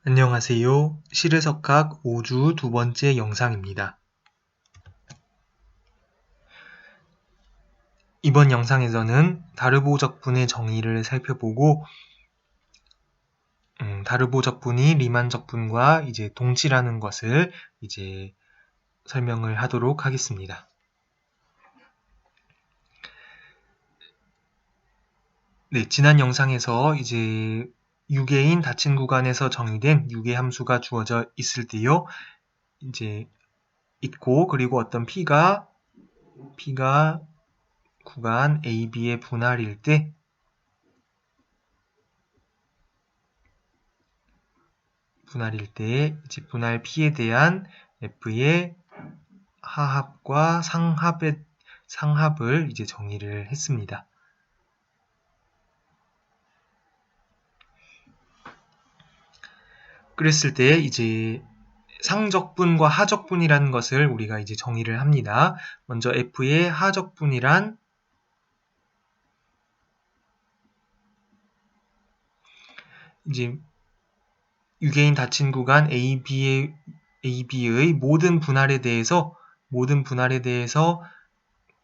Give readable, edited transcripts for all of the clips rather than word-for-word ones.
안녕하세요. 실외석학 5주 두 번째 영상입니다. 이번 영상에서는 다르보적분의 정의를 살펴보고 다르보적분이 리만적분과 이제 동치라는 것을 이제 설명을 하도록 하겠습니다. 네, 지난 영상에서 이제 유계인 닫힌 구간에서 정의된 유계 함수가 주어져 있을 때요. 이제 있고 그리고 어떤 P가 구간 AB의 분할일 때 이제 분할 P에 대한 F의 하합과 상합을 이제 정의를 했습니다. 그랬을 때 이제 상적분과 하적분이라는 것을 우리가 이제 정의를 합니다. 먼저 F의 하적분이란 이제 유계인 닫힌 구간 AB의 모든 분할에 대해서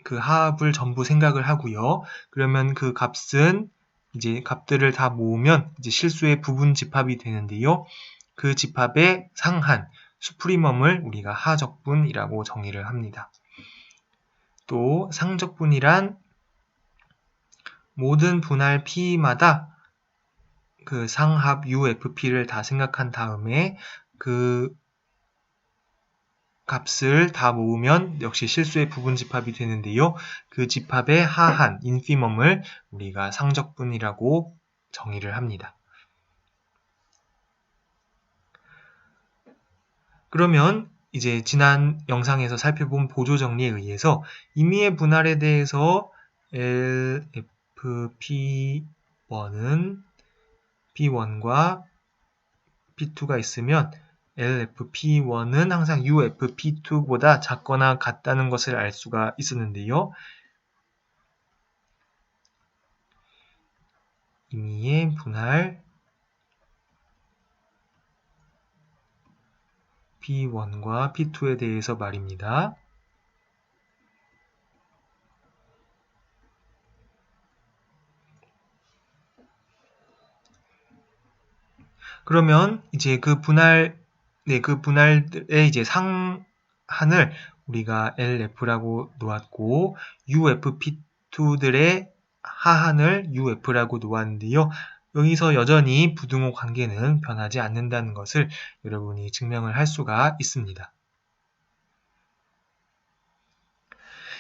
그 하합을 전부 생각을 하고요. 그러면 그 값은 이제 값들을 다 모으면 이제 실수의 부분 집합이 되는데요. 그 집합의 상한, 수프리멈을 우리가 하적분이라고 정의를 합니다. 또 상적분이란 모든 분할 P마다 그 상합 UFP를 다 생각한 다음에 그 값을 다 모으면 역시 실수의 부분 집합이 되는데요. 그 집합의 하한, 인피멈을 우리가 상적분이라고 정의를 합니다. 그러면 이제 지난 영상에서 살펴본 보조 정리에 의해서 임의의 분할에 대해서 LFP1은 P1과 P2가 있으면 LFP1은 항상 UFP2보다 작거나 같다는 것을 알 수가 있었는데요. 임의의 분할 P1과 P2에 대해서 말입니다. 그러면 이제 그 분할의 이제 상한을 우리가 LF라고 놓았고 UFP2들의 하한을 UF라고 놓았는데요. 여기서 여전히 부등호 관계는 변하지 않는다는 것을 여러분이 증명을 할 수가 있습니다.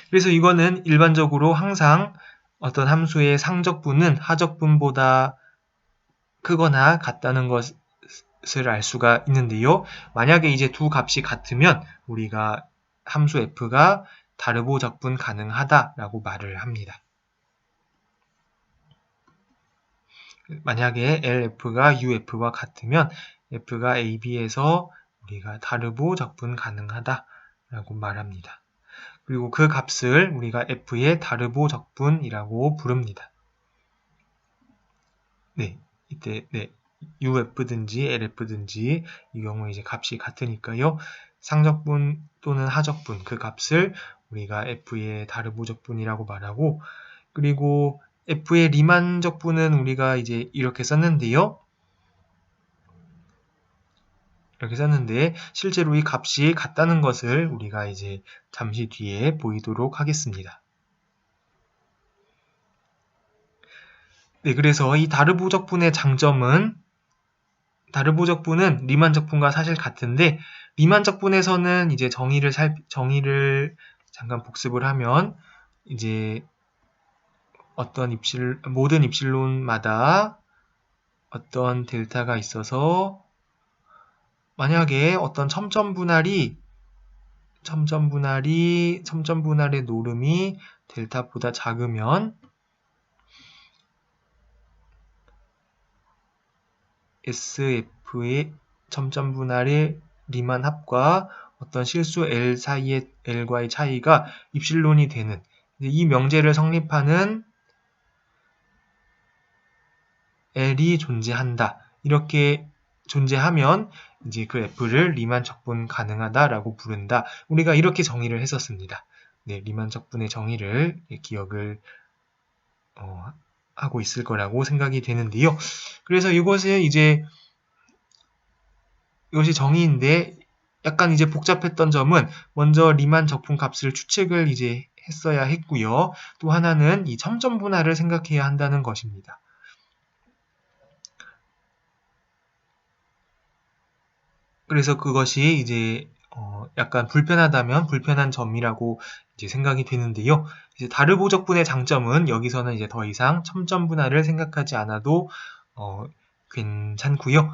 그래서 이거는 일반적으로 항상 어떤 함수의 상적분은 하적분보다 크거나 같다는 것을 알 수가 있는데요. 만약에 이제 두 값이 같으면 우리가 함수 f가 다르보 적분 가능하다라고 말을 합니다. 만약에 LF가 UF와 같으면 F가 AB에서 우리가 다르보 적분 가능하다라고 말합니다. 그리고 그 값을 우리가 F의 다르보 적분이라고 부릅니다. 네, 이때 UF든지 LF든지 이 경우에 이제 값이 같으니까요. 상적분 또는 하적분 그 값을 우리가 F의 다르보적분이라고 말하고 그리고 F의 리만적분은 우리가 이제 이렇게 썼는데요. 실제로 이 값이 같다는 것을 우리가 이제 잠시 뒤에 보이도록 하겠습니다. 네, 그래서 이 다르보적분의 장점은 다르보적분은 리만적분과 사실 같은데 리만적분에서는 이제 정의를 잠깐 복습을 하면 이제 모든 입실론마다 어떤 델타가 있어서 만약에 어떤 첨점 분할의 노름이 델타보다 작으면 SF의 첨점 분할의 리만 합과 어떤 실수 L 사이의 L과의 차이가 입실론이 되는 이 명제를 성립하는 L이 존재한다. 이렇게 존재하면 이제 그 f를 리만 적분 가능하다라고 부른다. 우리가 이렇게 정의를 했었습니다. 네, 리만 적분의 정의를 기억을 하고 있을 거라고 생각이 되는데요. 그래서 이것이 정의인데 약간 이제 복잡했던 점은 먼저 리만 적분 값을 추측을 이제 했어야 했고요. 또 하나는 이 점점 분할을 생각해야 한다는 것입니다. 그래서 그것이 이제 약간 불편하다면 불편한 점이라고 이제 생각이 되는데요. 이제 다르보적분의 장점은 여기서는 이제 더 이상 첨점 분할을 생각하지 않아도 괜찮고요.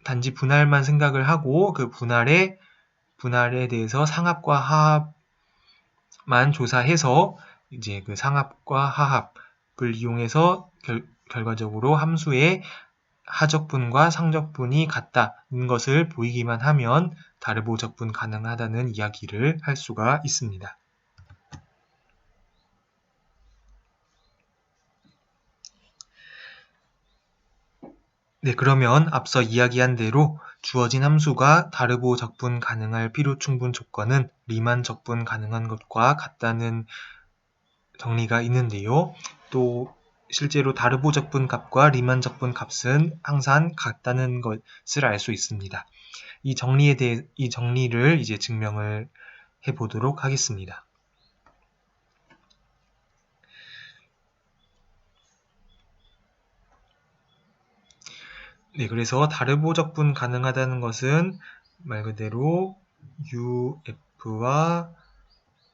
단지 분할만 생각을 하고 그 분할에 대해서 상합과 하합만 조사해서 이제 그 상합과 하합을 이용해서 결과적으로 함수의 하적분과 상적분이 같다는 것을 보이기만 하면 다르보적분 가능하다는 이야기를 할 수가 있습니다. 네, 그러면 앞서 이야기한 대로 주어진 함수가 다르보적분 가능할 필요충분 조건은 리만 적분 가능한 것과 같다는 정리가 있는데요. 또 실제로 다르보적분 값과 리만 적분 값은 항상 같다는 것을 알 수 있습니다. 이 정리를 이제 증명을 해 보도록 하겠습니다. 네, 그래서 다르보적분 가능하다는 것은 말 그대로 UF와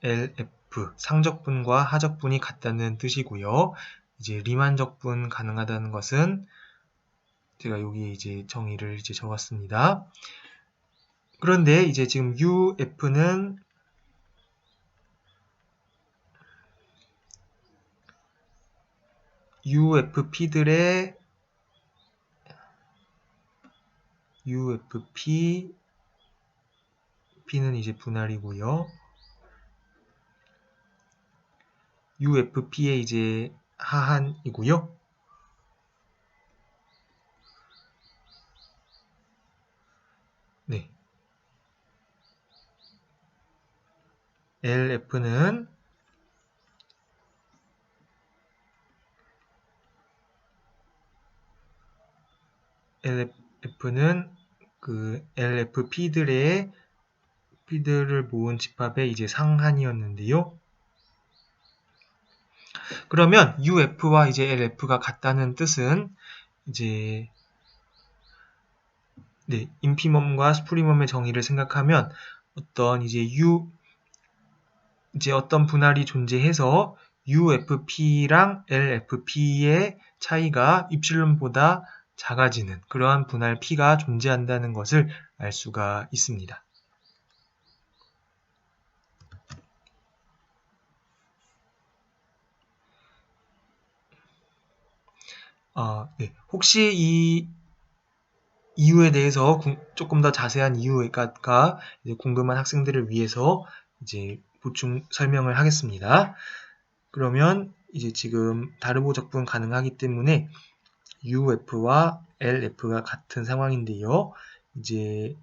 LF, 상적분과 하적분이 같다는 뜻이고요. 이제 리만적분 가능하다는 것은 제가 여기 이제 정의를 이제 적었습니다. 그런데 이제 지금 UF는 UFP들의 P는 이제 분할이고요. UFP의 이제 하한이고요. 네. LF는 그 LFP들을 모은 집합의 이제 상한이었는데요. 그러면 UF와 이제 LF가 같다는 뜻은 이제 네, 인피멈과 스프리멈의 정의를 생각하면 어떤 분할이 존재해서 UFP랑 LFP의 차이가 입실론보다 작아지는 그러한 분할 P가 존재한다는 것을 알 수가 있습니다. 네. 혹시 이 이유에 대해서 조금 더 자세한 이유가 궁금한 학생들을 위해서 이제 보충 설명을 하겠습니다. 그러면 이제 지금 다르보적분 가능하기 때문에 UF와 LF가 같은 상황인데요. 이제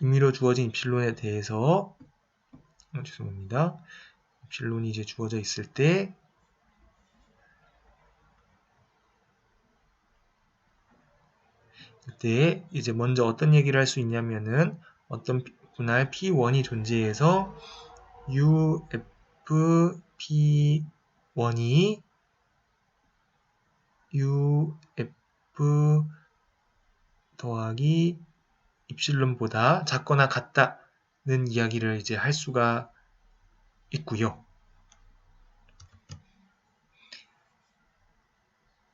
임의로 주어진 입실론에 대해서 죄송합니다. 입실론이 이제 주어져 있을 때 이때 이제 먼저 어떤 얘기를 할 수 있냐면은 어떤 분할 P1이 존재해서 UFP1이 UF 더하기 입실론보다 작거나 같다는 이야기를 이제 할 수가 있고요.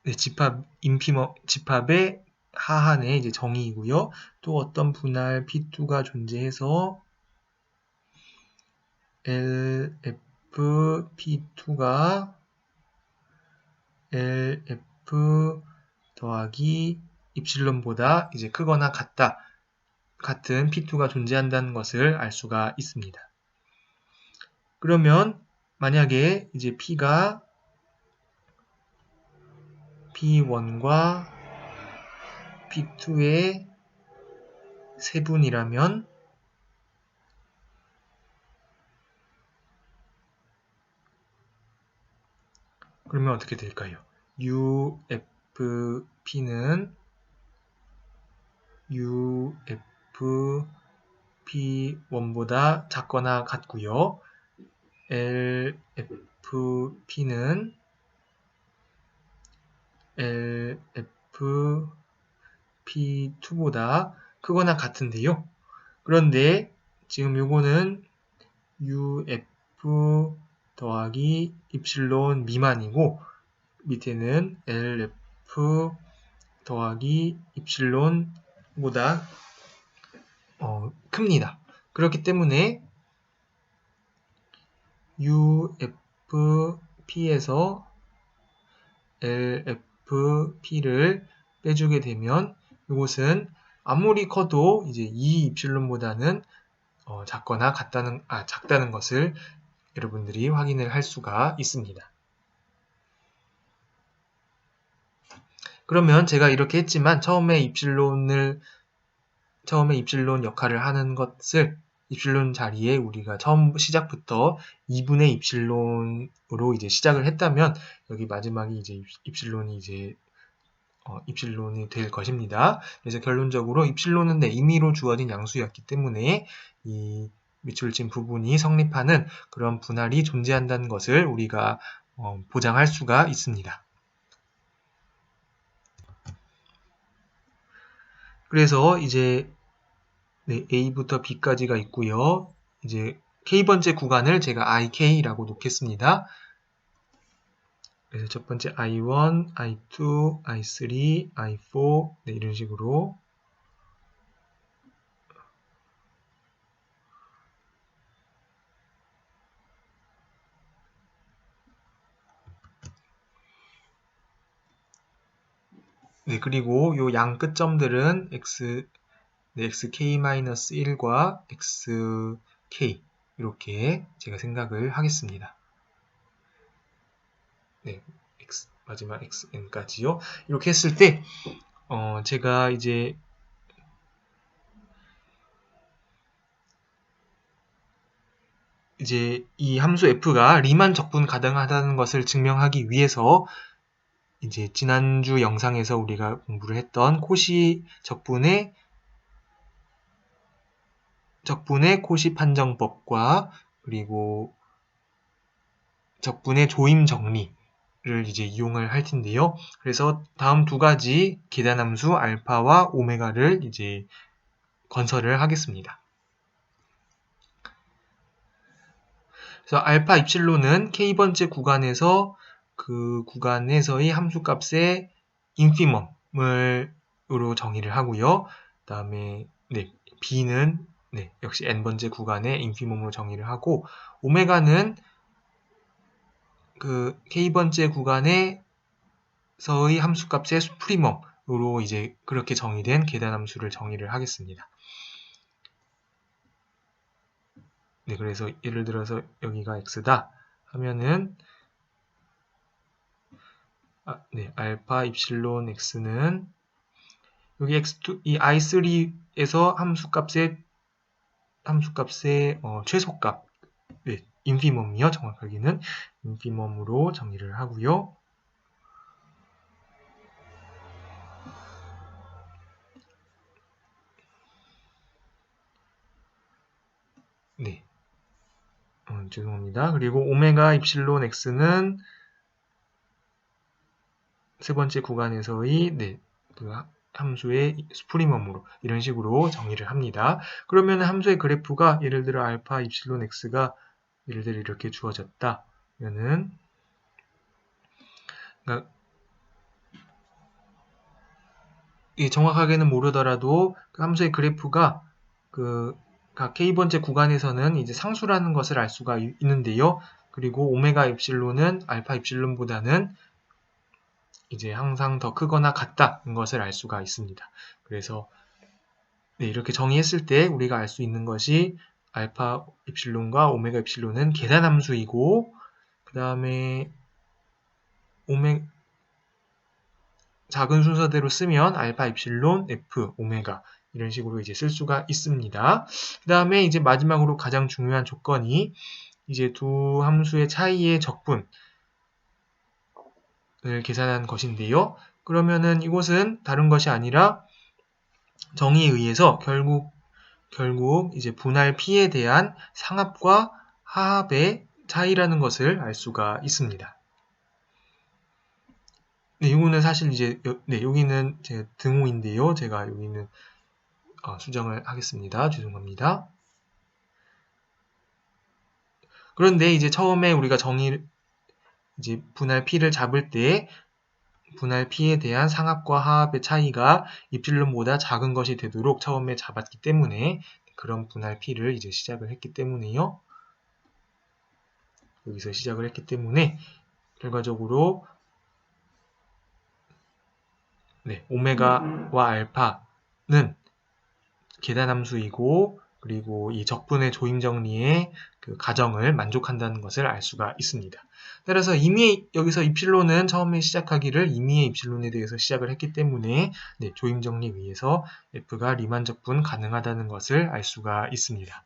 네, 집합의 하한의 이제 정의이고요. 또 어떤 분할 P2가 존재해서 LFP2가 LF 더하기 입실론보다 이제 크거나 같은 P2가 존재한다는 것을 알 수가 있습니다. 그러면 만약에 이제 P가 P1과 P2의 세분이라면 그러면 어떻게 될까요? UFP는 UFP1보다 작거나 같고요. LFP는 LFP2보다 크거나 같은데요. 그런데 지금 요거는 UF 더하기 입실론 미만이고 밑에는 LF 더하기 입실론보다 큽니다. 그렇기 때문에 UFP에서 LFP를 빼주게 되면 이것은 아무리 커도 이제 이 입실론보다는 작거나 작다는 것을 여러분들이 확인을 할 수가 있습니다. 그러면 제가 이렇게 했지만 처음에 입실론 역할을 하는 것을 입실론 자리에 우리가 시작부터 2분의 입실론으로 이제 시작을 했다면 여기 마지막이 이제 입실론이 될 것입니다. 그래서 결론적으로 입실론은 임의로 주어진 양수였기 때문에 이 밑줄진 부분이 성립하는 그런 분할이 존재한다는 것을 우리가 보장할 수가 있습니다. 그래서 이제 A부터 B까지가 있고요. 이제 K번째 구간을 제가 IK라고 놓겠습니다. 그래서 첫 번째 I1, I2, I3, I4 이런 식으로 그리고 요 양 끝점들은 xk-1과 xk 이렇게 제가 생각을 하겠습니다. 마지막 xn까지요. 이렇게 했을 때 제가 이제 이 함수 f가 리만 적분 가능하다는 것을 증명하기 위해서 이제 지난주 영상에서 우리가 공부를 했던 코시 적분의 코시 판정법과 그리고 적분의 조임 정리를 이제 이용을 할 텐데요. 그래서 다음 두 가지 계단함수 알파와 오메가를 이제 건설을 하겠습니다. 그래서 알파 입실론은 k번째 구간에서 그 구간에서의 함수값의 인피멈으로 정의를 하고요. 그 다음에 b는 역시 n번째 구간의 인피멈으로 정의를 하고 오메가는 그 k번째 구간에서의 함수값의 수프리멈으로 이제 그렇게 정의된 계단함수를 정의를 하겠습니다. 그래서 예를 들어서 여기가 x다 하면은 알파 입실론 x는 여기 x2 이 i3에서 함수값의 최소값 인피멈이요. 정확하게는 인피멈으로 정의를 하고요. 죄송합니다. 그리고 오메가 입실론 x는 세 번째 구간에서의 그 함수의 수프리멈으로 이런 식으로 정의를 합니다. 그러면 함수의 그래프가 예를 들어 알파 입실론 x가 예를 들어 이렇게 주어졌다. 그러면은 그러니까 정확하게는 모르더라도 그 함수의 그래프가 각 k번째 구간에서는 이제 상수라는 것을 알 수가 있는데요. 그리고 오메가 입실론은 알파 입실론보다는 이제 항상 더 크거나 같다는 것을 알 수가 있습니다. 그래서 이렇게 정의했을 때 우리가 알 수 있는 것이 알파 입실론과 오메가 입실론은 계단함수이고 그 다음에 작은 순서대로 쓰면 알파, 입실론, F, 오메가 이런 식으로 이제 쓸 수가 있습니다. 그 다음에 이제 마지막으로 가장 중요한 조건이 이제 두 함수의 차이의 적분을 계산한 것인데요. 그러면은 이곳은 다른 것이 아니라 정의에 의해서 결국 이제 분할 P에 대한 상합과 하합의 차이라는 것을 알 수가 있습니다. 네, 이거는 사실 이제 여기는 제 등호인데요. 제가 여기는 수정을 하겠습니다. 죄송합니다. 그런데 이제 처음에 우리가 이제 분할 P를 잡을 때 분할 P에 대한 상합과 하합의 차이가 입실론보다 작은 것이 되도록 처음에 잡았기 때문에 그런 분할 P를 이제 시작을 했기 때문에요. 여기서 시작을 했기 때문에 결과적으로 오메가와 알파는 계단함수이고 그리고 이 적분의 조임 정리의 그 가정을 만족한다는 것을 알 수가 있습니다. 따라서 이미 여기서 입실론은 처음에 시작하기를 임의의 입실론에 대해서 시작을 했기 때문에 조임 정리 위에서 F가 리만 적분 가능하다는 것을 알 수가 있습니다.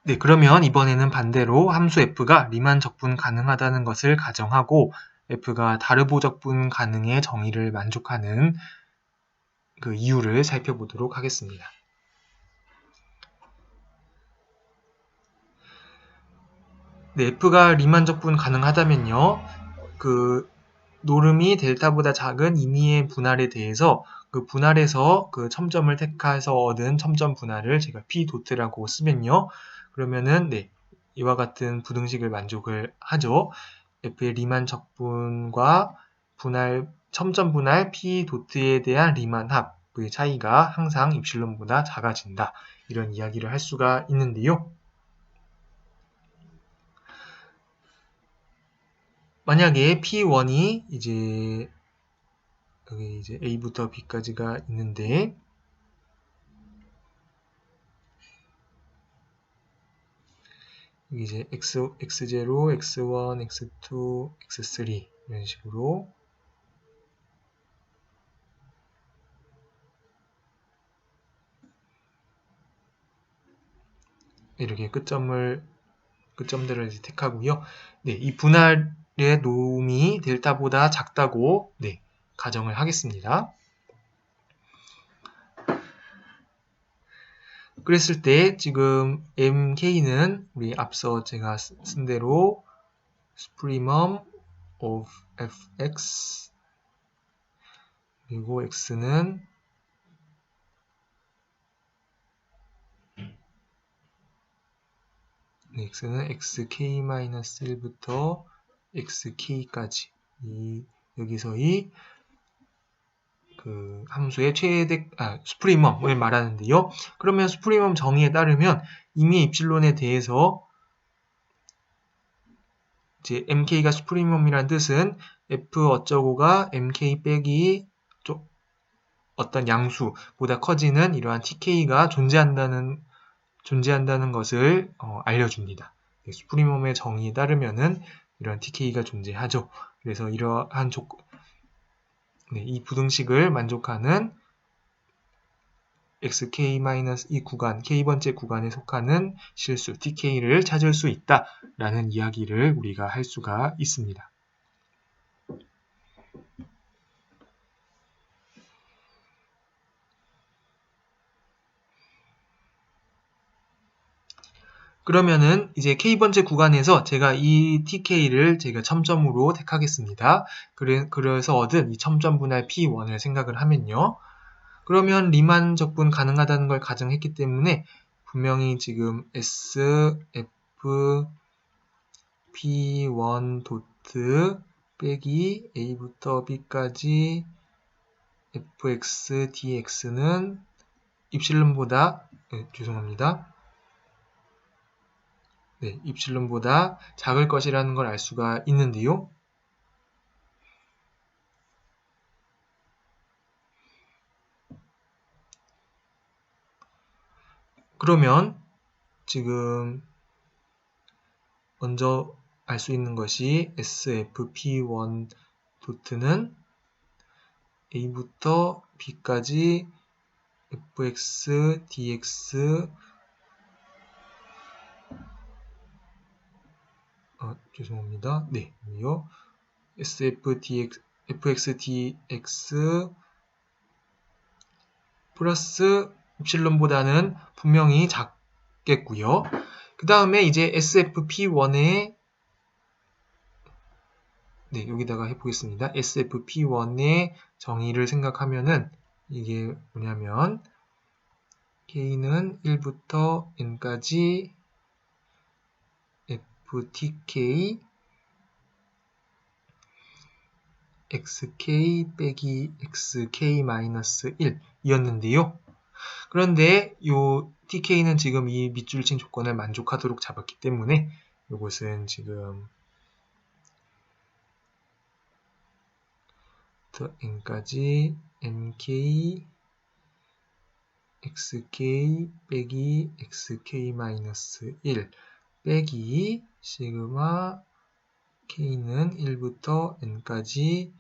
네, 그러면 이번에는 반대로 함수 F가 리만 적분 가능하다는 것을 가정하고 F가 다르보 적분 가능의 정의를 만족하는 그 이유를 살펴보도록 하겠습니다. 네, F가 리만 적분 가능하다면요. 그 노름이 델타보다 작은 임의의 분할에 대해서 그 분할에서 그 첨점을 택해서 얻은 첨점 분할을 제가 P 도트라고 쓰면요. 그러면은 이와 같은 부등식을 만족을 하죠. F의 리만 적분과 첨점 분할 P 도트에 대한 리만 합의 차이가 항상 입실론보다 작아진다. 이런 이야기를 할 수가 있는데요. 만약에 P1이 이제 여기 이제 A부터 B까지가 있는데 여기 이제 X0, X1, X2, X3 이런 식으로 이렇게 끝점들을 이제 택하고요. 이 분할의 놈이 델타보다 작다고 가정을 하겠습니다. 그랬을 때 지금 MK는 우리 앞서 제가 쓴 대로 supremum of fx 그리고 x는 x는 xk-1부터 xk까지 여기서의 그 함수의 수프리멈을 말하는데요. 그러면 수프리멈 정의에 따르면 이미 입실론에 대해서 이제 mk가 수프리멈이란 뜻은 f 어쩌고가 mk 빼기 어떤 양수보다 커지는 이러한 tk가 존재한다는 것을 알려줍니다. 수프리멈의 정의에 따르면은 이러한 tk가 존재하죠. 그래서 이러한 이 부등식을 만족하는 xk-이 구간, k번째 구간에 속하는 실수 tk를 찾을 수 있다라는 이야기를 우리가 할 수가 있습니다. 그러면은 이제 k번째 구간에서 제가 이 tk를 제가 첨점으로 택하겠습니다. 그래서 얻은 이 첨점 분할 p1을 생각을 하면요. 그러면 리만 적분 가능하다는 걸 가정했기 때문에 분명히 지금 S, F, P1 도트 빼기 A부터 B까지 fx, dx는 입실론보다 죄송합니다. 입실론보다 작을 것이라는 걸 알 수가 있는데요. 그러면 지금 먼저 알 수 있는 것이 SFP1 도트는 A부터 B까지 fx, dx, 죄송합니다. 네, 여기요. fx, dx 플러스 입실론보다는 분명히 작겠고요. 그 다음에 이제 SFP1의 네, 여기다가 해보겠습니다. SFP1의 정의를 생각하면은 이게 뭐냐면 K는 1부터 N까지 FTK XK 빼기 XK-1 이었는데요. 그런데 요 TK는 지금 이 밑줄친 조건을 만족하도록 잡았기 때문에 이것은 지금 N까지 MK XK 빼기 XK-1 빼기 시그마 K는 1부터 N까지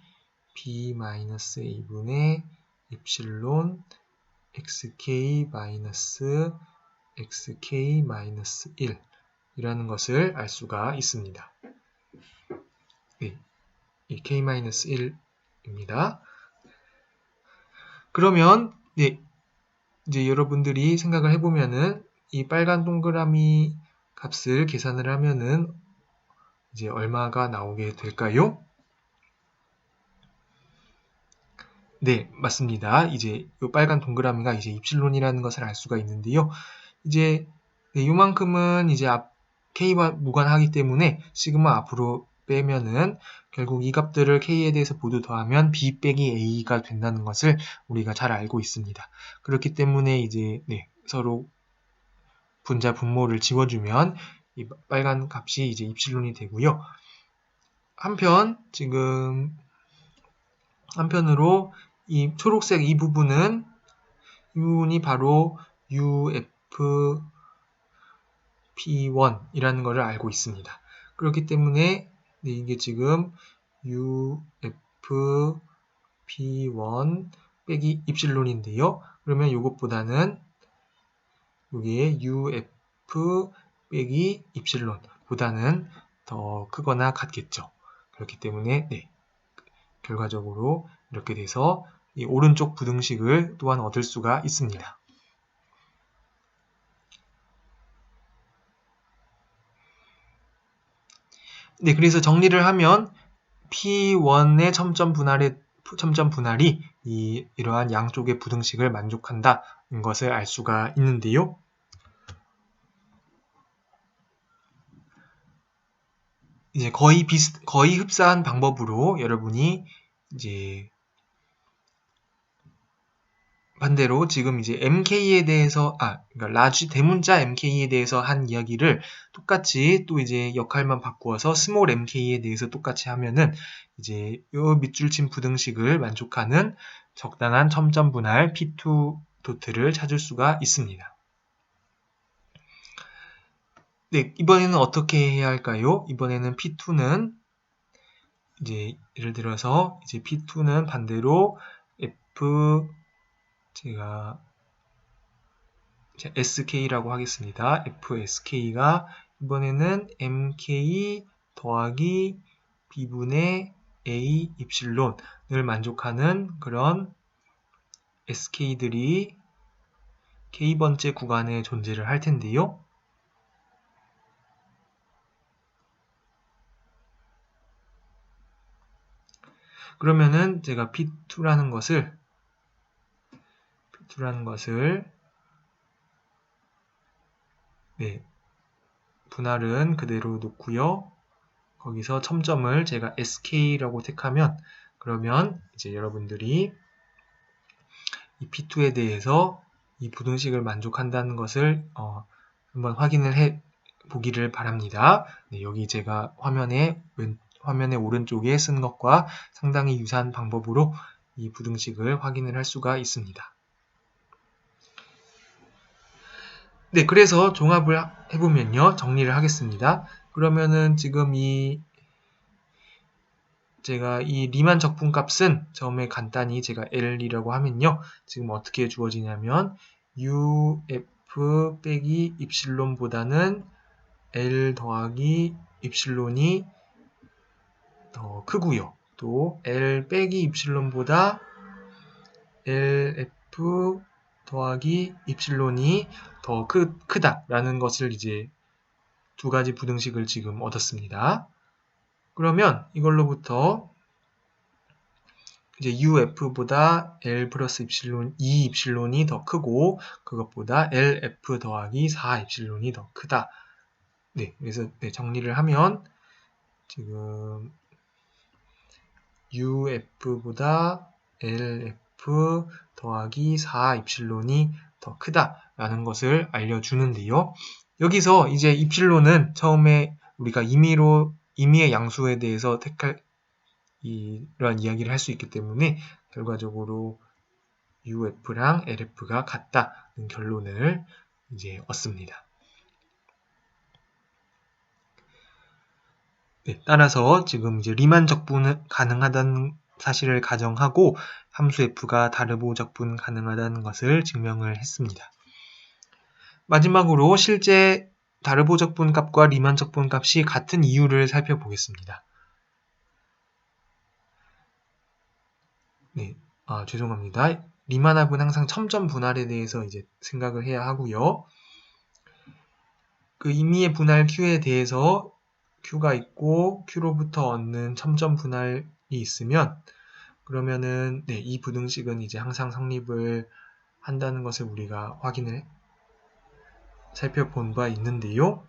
B-A분의 입실론 XK-XK-1 이라는 것을 알 수가 있습니다. 네, 이 K-1입니다. 그러면 네, 이제 여러분들이 생각을 해보면은 이 빨간 동그라미 값을 계산을 하면은 이제 얼마가 나오게 될까요? 네, 맞습니다. 이제 이 빨간 동그라미가 이제 입실론이라는 것을 알 수가 있는데요. 이제 네, 요만큼은 이제 K와 무관하기 때문에 시그마 앞으로 빼면은 결국 이 값들을 K에 대해서 모두 더하면 B 빼기 A가 된다는 것을 우리가 잘 알고 있습니다. 그렇기 때문에 이제 네, 서로 분자 분모를 지워주면 이 빨간 값이 이제 입실론이 되고요. 한편으로 이 초록색 이 부분은 바로 UFP1이라는 것을 알고 있습니다. 그렇기 때문에 네, 이게 지금 UFP1 빼기 입실론인데요. 그러면 이것보다는 여기에 UF 빼기 입실론보다는 더 크거나 같겠죠. 그렇기 때문에 네, 결과적으로 이렇게 돼서 이 오른쪽 부등식을 또한 얻을 수가 있습니다. 네, 그래서 정리를 하면 P1의 첨점 분할이 이러한 양쪽의 부등식을 만족한다는 것을 알 수가 있는데요. 이제 거의 흡사한 방법으로 여러분이 이제 반대로 지금 이제 MK에 대해서 그러니까 라지 대문자 MK에 대해서 한 이야기를 똑같이 또 이제 역할만 바꾸어서 스몰 MK에 대해서 똑같이 하면은 이제 요 밑줄친 부등식을 만족하는 적당한 첨점 분할 P2 도트를 찾을 수가 있습니다. 네, 이번에는 어떻게 해야 할까요? 이번에는 P2는 이제 예를 들어서 이제 P2는 반대로 제가 SK라고 하겠습니다. FSK가 이번에는 MK 더하기 B분의 A 입실론을 만족하는 그런 SK들이 K번째 구간에 존재를 할 텐데요. 그러면은 제가 P2라는 것을 네, 분할은 그대로 놓고요. 거기서 첨점을 제가 SK라고 택하면 그러면 이제 여러분들이 이 P2에 대해서 이 부등식을 만족한다는 것을 한번 확인을 해 보기를 바랍니다. 네, 여기 제가 화면의 오른쪽에 쓴 것과 상당히 유사한 방법으로 이 부등식을 확인을 할 수가 있습니다. 네, 그래서 종합을 해보면요. 정리를 하겠습니다. 그러면은 지금 제가 이 리만 적분값은 처음에 간단히 제가 L이라고 하면요. 지금 어떻게 주어지냐면 UF 빼기 입실론보다는 L 더하기 입실론이 더 크고요. 또 L 빼기 입실론보다 LF 더하기 입실론이 더 크다라는 것을 이제 두 가지 부등식을 지금 얻었습니다. 그러면 이걸로부터 이제 UF보다 L 플러스 입실론 2 입실론이 더 크고 그것보다 LF 더하기 4 입실론이 더 크다. 네, 그래서 정리를 하면 지금 UF보다 LF 더하기 4 입실론이 더 크다라는 것을 알려주는데요. 여기서 이제 입실론은 처음에 우리가 임의의 양수에 대해서 택할 이러한 이야기를 할 수 있기 때문에 결과적으로 UF랑 LF가 같다는 결론을 이제 얻습니다. 네, 따라서 지금 이제 리만 적분은 가능하다는 사실을 가정하고 함수 f가 다르보 적분 가능하다는 것을 증명을 했습니다. 마지막으로 실제 다르보 적분 값과 리만 적분 값이 같은 이유를 살펴보겠습니다. 네, 죄송합니다. 리만합은 항상 첨점 분할에 대해서 이제 생각을 해야 하고요. 그 임의의 분할 Q에 대해서 Q가 있고 Q로부터 얻는 첨점 분할이 있으면 그러면은 이 부등식은 이제 항상 성립을 한다는 것을 우리가 살펴본 바 있는데요.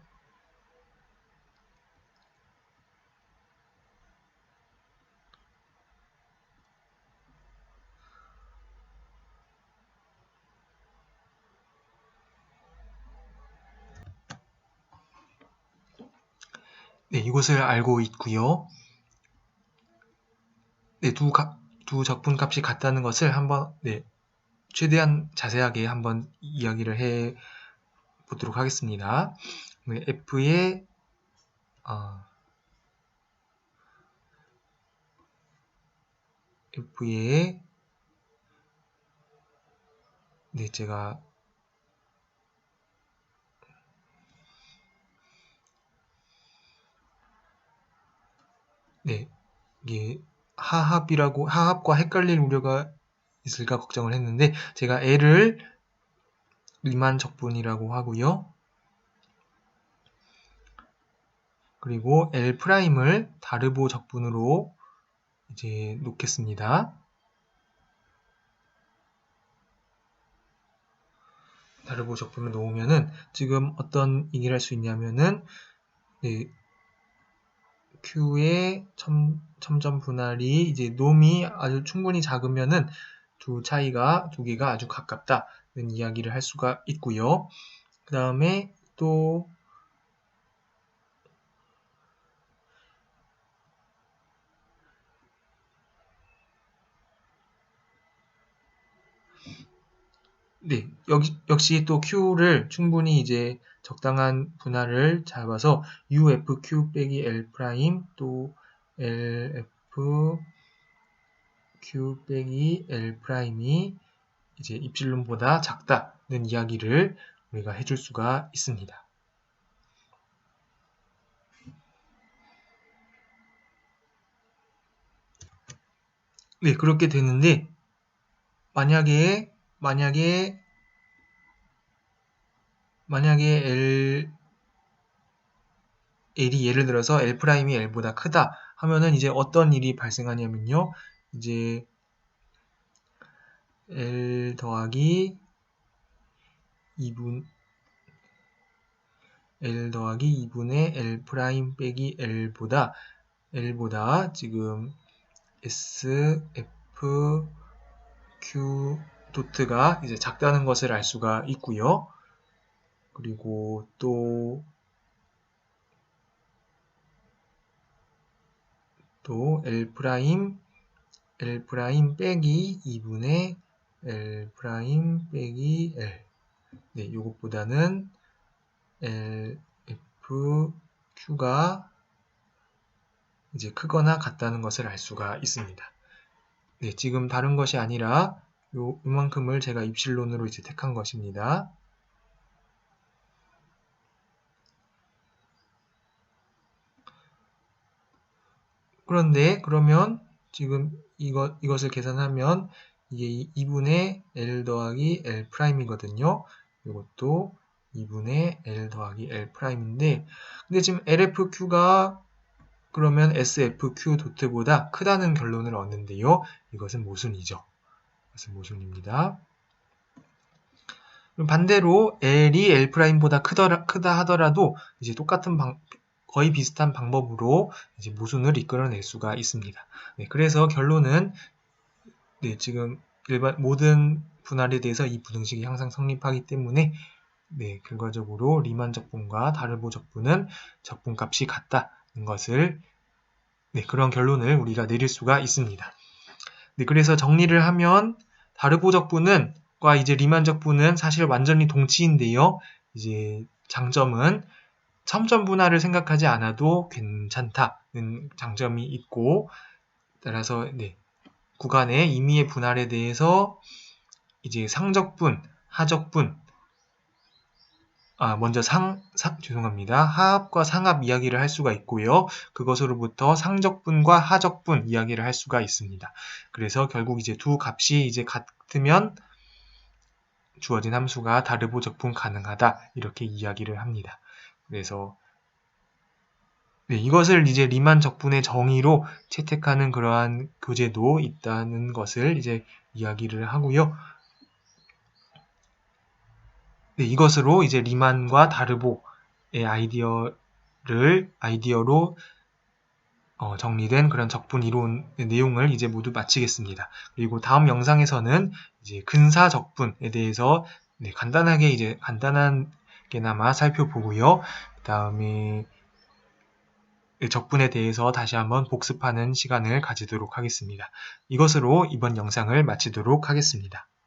네, 이것을 알고 있고요. 네, 두 적분값이 같다는 것을 한번 최대한 자세하게 한번 이야기를 해 보도록 하겠습니다. F의 제가 이게 하합과 헷갈릴 우려가 있을까 걱정을 했는데 제가 L을 리만 적분이라고 하고요. 그리고 L'을 다르보 적분으로 이제 놓겠습니다. 다르보 적분을 놓으면은 지금 어떤 얘기를 할 수 있냐면은 Q의 첨점 분할이 이제 놈이 아주 충분히 작으면은 두 개가 아주 가깝다는 이야기를 할 수가 있고요. 그 다음에 또 역시 또 Q를 충분히 이제 적당한 분할을 잡아서 UFQ 빼기 L 프라임 또 LFQ 빼기 L 프라임이 이제 입실론보다 작다는 이야기를 우리가 해줄 수가 있습니다. 네, 그렇게 되는데 만약에 L이 예를 들어서 L'이 L보다 크다 하면은 이제 어떤 일이 발생하냐면요. 이제 L 더하기 2분의 L 프라임 빼기 L보다 지금 S, F, Q 도트가 이제 작다는 것을 알 수가 있고요. 그리고 또 L 프라임 빼기 2분의 L 프라임 빼기 L. 네, 요것보다는 L, F, Q가 이제 크거나 같다는 것을 알 수가 있습니다. 네, 지금 다른 것이 아니라 요만큼을 제가 입실론으로 이제 택한 것입니다. 그런데 그러면 지금 이것을 계산하면 이게 2분의 L 더하기 L 프라임이거든요. 이것도 2분의 L 더하기 L 프라임인데 근데 지금 LFQ가 그러면 SFQ 도트보다 크다는 결론을 얻는데요. 이것은 모순이죠. 이것은 모순입니다. 반대로 L이 L'보다 크다 하더라도 이제 똑같은 거의 비슷한 방법으로 이제 모순을 이끌어낼 수가 있습니다. 네, 그래서 결론은 네, 지금 모든 분할에 대해서 이 부등식이 항상 성립하기 때문에 네, 결과적으로 리만 적분과 다르보 적분은 적분값이 같다는 것을 네, 그런 결론을 우리가 내릴 수가 있습니다. 네, 그래서 정리를 하면 다르보 적분은 과 이제 리만 적분은 사실 완전히 동치인데요. 이제 장점은 첨점 분할을 생각하지 않아도 괜찮다는 장점이 있고 따라서 네, 구간의 임의의 분할에 대해서 이제 상적분, 하적분 먼저 죄송합니다. 하합과 상합 이야기를 할 수가 있고요. 그것으로부터 상적분과 하적분 이야기를 할 수가 있습니다. 그래서 결국 이제 두 값이 이제 같으면 주어진 함수가 다르보 적분 가능하다 이렇게 이야기를 합니다. 그래서 네, 이것을 이제 리만 적분의 정의로 채택하는 그러한 교재도 있다는 것을 이제 이야기를 하고요. 네, 이것으로 이제 리만과 다르보의 아이디어로 정리된 그런 적분 이론 내용을 이제 모두 마치겠습니다. 그리고 다음 영상에서는 이제 근사 적분에 대해서 네, 간단하게나마 살펴보고요. 그 다음에 적분에 대해서 다시 한번 복습하는 시간을 가지도록 하겠습니다. 이것으로 이번 영상을 마치도록 하겠습니다.